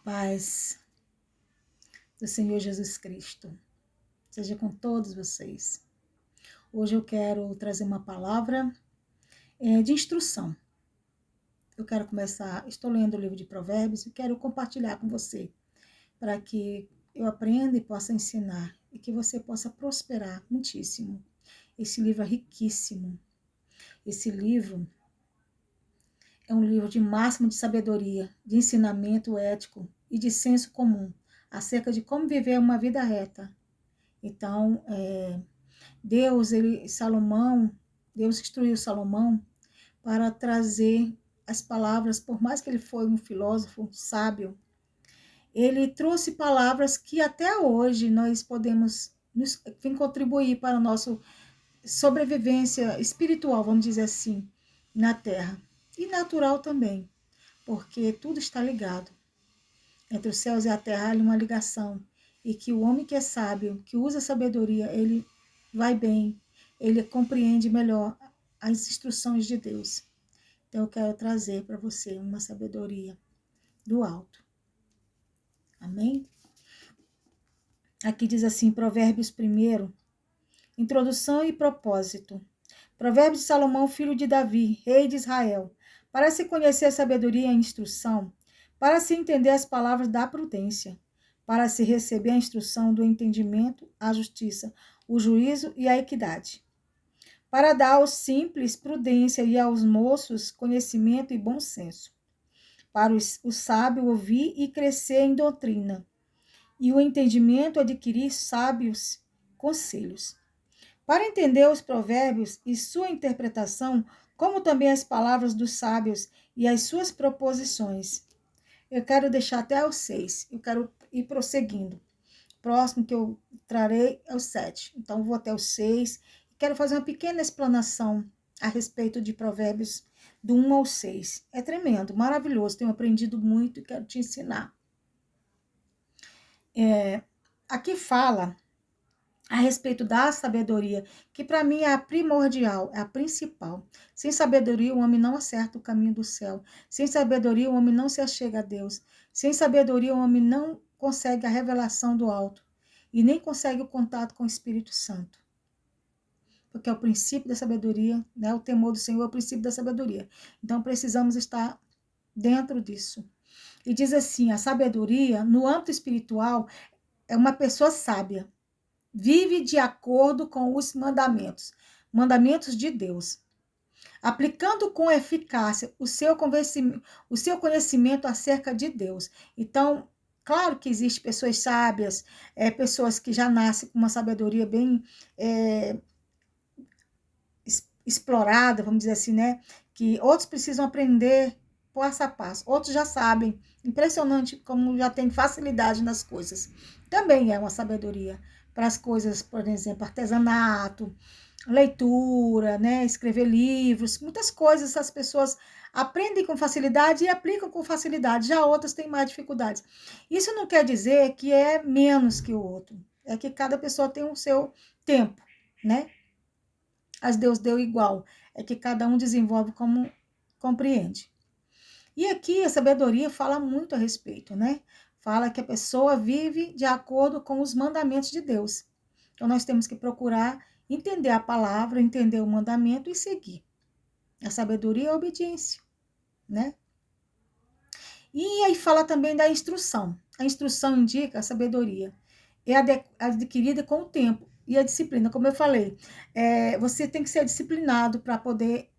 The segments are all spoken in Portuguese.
Paz do Senhor Jesus Cristo seja com todos vocês. Hoje eu quero trazer uma palavra de instrução. Eu quero começar, estou lendo o livro de Provérbios e quero compartilhar com você, para que eu aprenda e possa ensinar e que você possa prosperar muitíssimo. Esse livro é riquíssimo. Esse livro é um livro de máximo de sabedoria, de ensinamento ético e de senso comum, acerca de como viver uma vida reta. Então, Deus instruiu Salomão para trazer as palavras, por mais que ele foi um filósofo sábio, ele trouxe palavras que até hoje nós podemos contribuir para a nossa sobrevivência espiritual, vamos dizer assim, na Terra. E natural também, porque tudo está ligado. Entre os céus e a terra há uma ligação. E que o homem que é sábio, que usa a sabedoria, ele vai bem, ele compreende melhor as instruções de Deus. Então eu quero trazer para você uma sabedoria do alto. Amém? Aqui diz assim, Provérbios 1, introdução e propósito. Provérbios de Salomão, filho de Davi, rei de Israel. Para se conhecer a sabedoria e a instrução, para se entender as palavras da prudência, para se receber a instrução do entendimento, a justiça, o juízo e a equidade. Para dar aos simples prudência e aos moços conhecimento e bom senso. Para o sábio ouvir e crescer em doutrina, e o entendimento adquirir sábios conselhos. Para entender os provérbios e sua interpretação, como também as palavras dos sábios e as suas proposições. Eu quero deixar até os 6, eu quero ir prosseguindo. Próximo que eu trarei é o 7. Então, vou até os 6. Quero fazer uma pequena explanação a respeito de Provérbios do 1 ao 6. É tremendo, maravilhoso. Tenho aprendido muito e quero te ensinar. Aqui fala a respeito da sabedoria, que para mim é a primordial, é a principal. Sem sabedoria, o homem não acerta o caminho do céu. Sem sabedoria, o homem não se achega a Deus. Sem sabedoria, o homem não consegue a revelação do alto e nem consegue o contato com o Espírito Santo. Porque é o princípio da sabedoria, né? O temor do Senhor é o princípio da sabedoria. Então, precisamos estar dentro disso. E diz assim, a sabedoria, no âmbito espiritual, é uma pessoa sábia. Vive de acordo com os mandamentos de Deus, aplicando com eficácia o seu conhecimento acerca de Deus. Então, claro que existem pessoas sábias, pessoas que já nascem com uma sabedoria bem explorada, vamos dizer assim, né? Que outros precisam aprender passo a passo, outros já sabem. Impressionante como já tem facilidade nas coisas. Também é uma sabedoria para as coisas, por exemplo, artesanato, leitura, né, escrever livros, muitas coisas as pessoas aprendem com facilidade e aplicam com facilidade, já outras têm mais dificuldades. Isso não quer dizer que é menos que o outro, é que cada pessoa tem o seu tempo, né? As Deus deu igual, é que cada um desenvolve como compreende. E aqui a sabedoria fala muito a respeito, né? Fala que a pessoa vive de acordo com os mandamentos de Deus. Então, nós temos que procurar entender a palavra, entender o mandamento e seguir. A sabedoria é a obediência, né? E aí fala também da instrução. A instrução indica a sabedoria. É adquirida com o tempo e a disciplina. Como eu falei, você tem que ser disciplinado para poder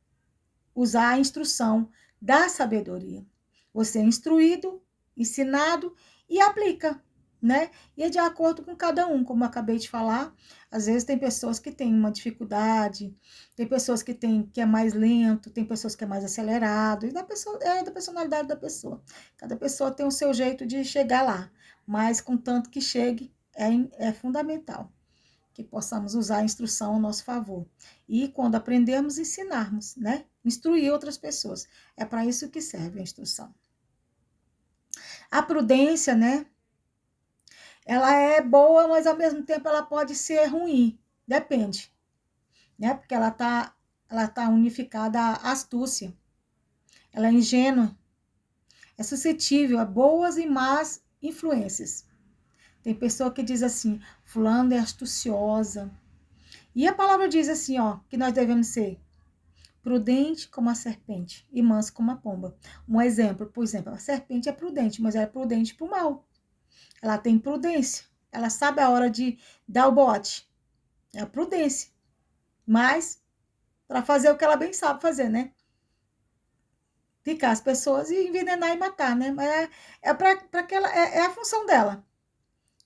usar a instrução da sabedoria. Você é instruído, ensinado e aplica, né? E é de acordo com cada um, como eu acabei de falar. Às vezes tem pessoas que têm uma dificuldade, tem pessoas que é mais lento, tem pessoas que é mais acelerado, e da personalidade da pessoa. Cada pessoa tem o seu jeito de chegar lá, mas contanto que chegue, é fundamental que possamos usar a instrução ao nosso favor. E quando aprendermos, ensinarmos, né? Instruir outras pessoas. É para isso que serve a instrução. A prudência, né? Ela é boa, mas ao mesmo tempo ela pode ser ruim. Depende, né? Porque ela tá unificada à astúcia. Ela é ingênua. é suscetível a boas e más influências. Tem pessoa que diz assim, fulano é astuciosa. E a palavra diz assim, ó, que nós devemos ser prudente como a serpente e manso como a pomba. Um exemplo, por exemplo, a serpente é prudente, mas ela é prudente para o mal. Ela tem prudência. Ela sabe a hora de dar o bote. É a prudência. Mas para fazer o que ela bem sabe fazer, né? Picar as pessoas e envenenar e matar, né? Mas é para aquela é a função dela.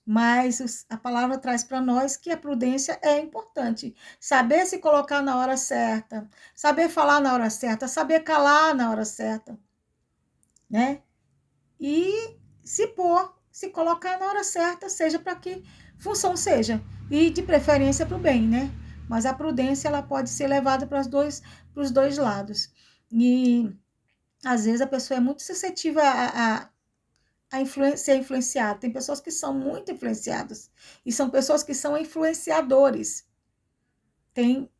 Mas a palavra traz para nós que a prudência é importante. Saber se colocar na hora certa, saber falar na hora certa, saber calar na hora certa, né? E se pôr, se colocar na hora certa, seja para que função seja. E de preferência para o bem, né? Mas a prudência ela pode ser levada para os dois lados. E às vezes a pessoa é muito suscetível ser influenciada. Tem pessoas que são muito influenciadas e são pessoas que são influenciadores.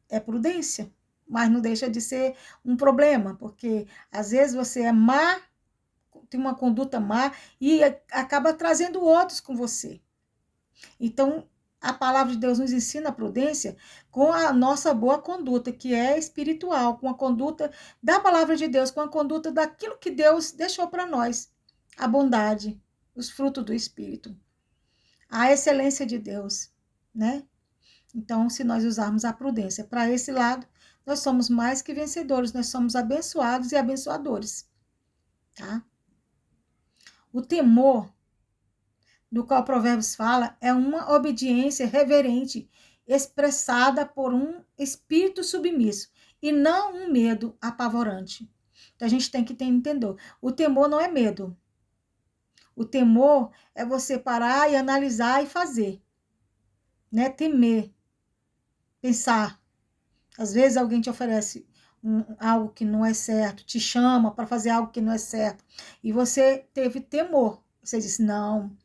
É prudência, mas não deixa de ser um problema, porque às vezes você é má, tem uma conduta má e acaba trazendo outros com você. Então, a palavra de Deus nos ensina a prudência com a nossa boa conduta, que é espiritual, com a conduta da palavra de Deus, com a conduta daquilo que Deus deixou para nós, a bondade, os frutos do Espírito, a excelência de Deus, né? Então, se nós usarmos a prudência para esse lado, nós somos mais que vencedores, nós somos abençoados e abençoadores, tá? O temor do qual Provérbios fala é uma obediência reverente expressada por um espírito submisso e não um medo apavorante. Então, a gente tem que entender, o temor não é medo. O temor é você parar e analisar e fazer, né? Temer, pensar. Às vezes alguém te oferece algo que não é certo, te chama para fazer algo que não é certo, e você teve temor. Você disse, não,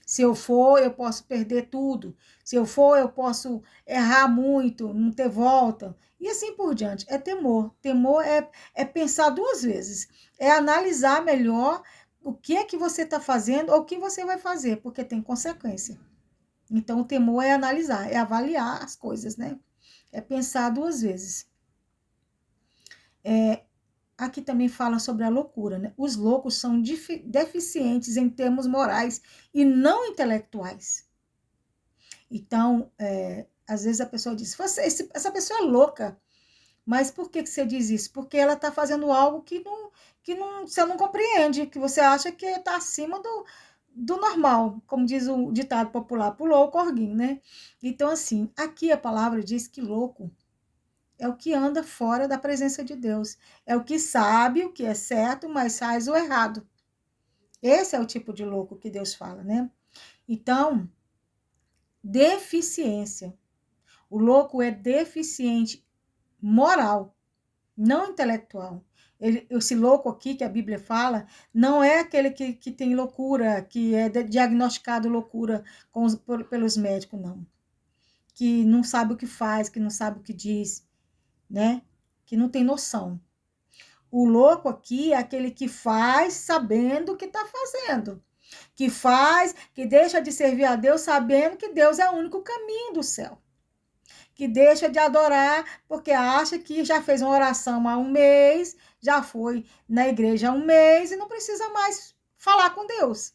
se eu for, eu posso perder tudo. Se eu for, eu posso errar muito, não ter volta. E assim por diante. É temor. Temor é pensar duas vezes. É analisar melhor o que é que você está fazendo ou o que você vai fazer, porque tem consequência. Então, o temor é analisar, é avaliar as coisas, né? É pensar duas vezes. Aqui também fala sobre a loucura, né? Os loucos são deficientes em termos morais e não intelectuais. Então, às vezes a pessoa diz, essa pessoa é louca, mas por que você diz isso? Porque ela está fazendo algo que você não compreende, que você acha que está acima do normal, como diz o ditado popular, pulou o corguinho, né? Então, assim, aqui a palavra diz que louco é o que anda fora da presença de Deus, é o que sabe o que é certo, mas faz o errado. Esse é o tipo de louco que Deus fala, né? Então, deficiência. O louco é deficiente moral, não intelectual. Esse louco aqui que a Bíblia fala, não é aquele que tem loucura, que é diagnosticado loucura pelos médicos, não. Que não sabe o que faz, que não sabe o que diz, né? Que não tem noção. O louco aqui é aquele que faz sabendo o que está fazendo. Que faz, que deixa de servir a Deus sabendo que Deus é o único caminho do céu. Que deixa de adorar porque acha que já fez uma oração há um mês, já foi na igreja há um mês e não precisa mais falar com Deus.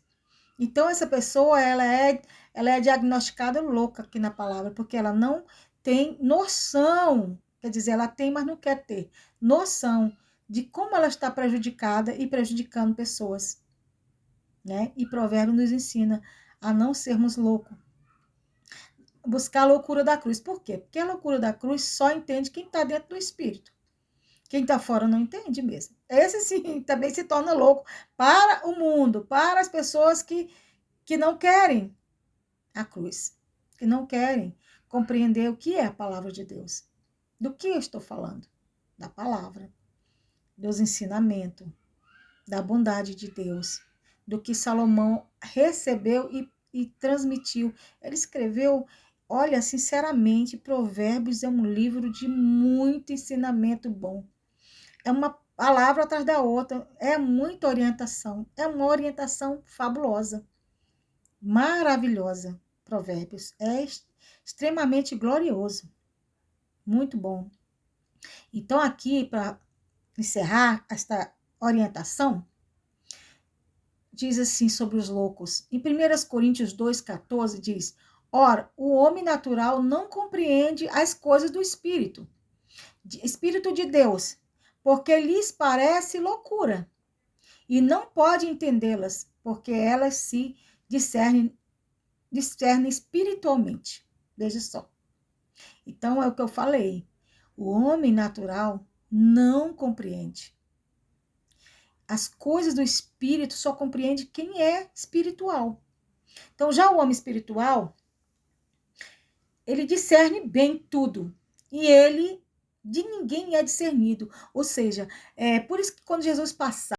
Então, essa pessoa, ela é diagnosticada louca aqui na palavra, porque ela não tem noção, quer dizer, ela tem, mas não quer ter noção de como ela está prejudicada e prejudicando pessoas, né? E Provérbio nos ensina a não sermos loucos. Buscar a loucura da cruz. Por quê? Porque a loucura da cruz só entende quem está dentro do espírito. Quem está fora não entende mesmo. Esse sim também se torna louco para o mundo, para as pessoas que não querem a cruz, que não querem compreender o que é a palavra de Deus. Do que eu estou falando? Da palavra, dos ensinamentos, da bondade de Deus, do que Salomão recebeu e transmitiu. Ele escreveu, olha, sinceramente, Provérbios é um livro de muito ensinamento bom. É uma palavra atrás da outra. É muita orientação. É uma orientação fabulosa, maravilhosa. Provérbios é extremamente glorioso. Muito bom. Então, aqui, para encerrar esta orientação, diz assim sobre os loucos. Em 1 Coríntios 2,14 diz: ora, o homem natural não compreende as coisas do Espírito de Deus, porque lhes parece loucura, e não pode entendê-las, porque elas se discernem espiritualmente. Veja só. Então, é o que eu falei. O homem natural não compreende. As coisas do espírito só compreende quem é espiritual. Então, já o homem espiritual, ele discerne bem tudo. E ele de ninguém é discernido. Ou seja, por isso que quando Jesus passar,